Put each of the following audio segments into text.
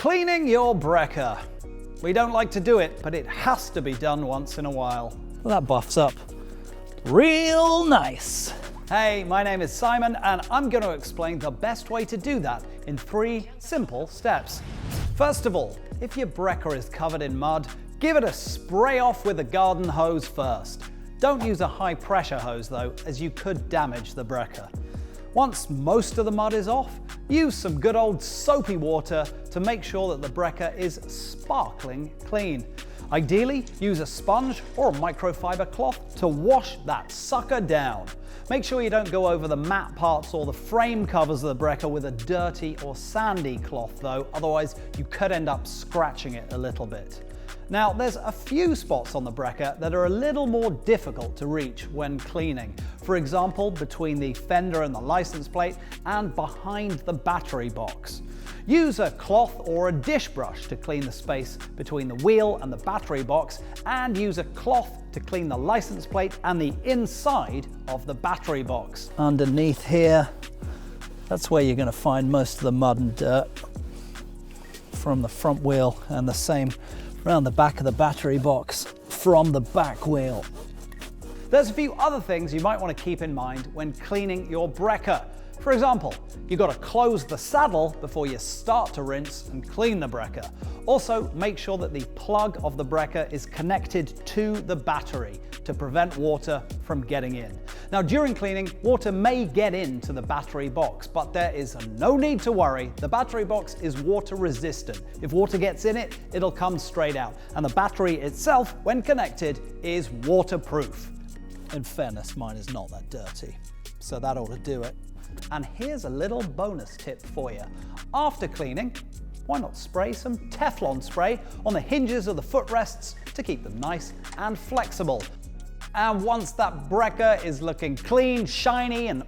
Cleaning your Brekr. We don't like to do it, but it has to be done once in a while. Well, that buffs up real nice. Hey, my name is Simon, and I'm going to explain the best way to do that in 3 simple steps. First of all, if your Brekr is covered in mud, give it a spray off with a garden hose first. Don't use a high pressure hose though, as you could damage the Brekr. Once most of the mud is off, use some good old soapy water to make sure that the Brekr is sparkling clean. Ideally, use a sponge or a microfiber cloth to wash that sucker down. Make sure you don't go over the matte parts or the frame covers of the Brekr with a dirty or sandy cloth though, otherwise you could end up scratching it a little bit. Now, there's a few spots on the Brekr that are a little more difficult to reach when cleaning. For example, between the fender and the license plate and behind the battery box. Use a cloth or a dish brush to clean the space between the wheel and the battery box, and use a cloth to clean the license plate and the inside of the battery box. Underneath here, that's where you're going to find most of the mud and dirt from the front wheel, and the same around the back of the battery box from the back wheel. There's a few other things you might want to keep in mind when cleaning your Brekr. For example, you've got to close the saddle before you start to rinse and clean the Brekr. Also, make sure that the plug of the Brekr is connected to the battery to prevent water from getting in. Now, during cleaning, water may get into the battery box, but there is no need to worry. The battery box is water resistant. If water gets in it, it'll come straight out. And the battery itself, when connected, is waterproof. In fairness, mine is not that dirty, so that ought to do it. And here's a little bonus tip for you. After cleaning, why not spray some Teflon spray on the hinges of the footrests to keep them nice and flexible. And once that Brekr is looking clean, shiny, and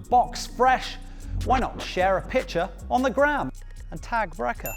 box fresh, why not share a picture on the gram and tag Brekr?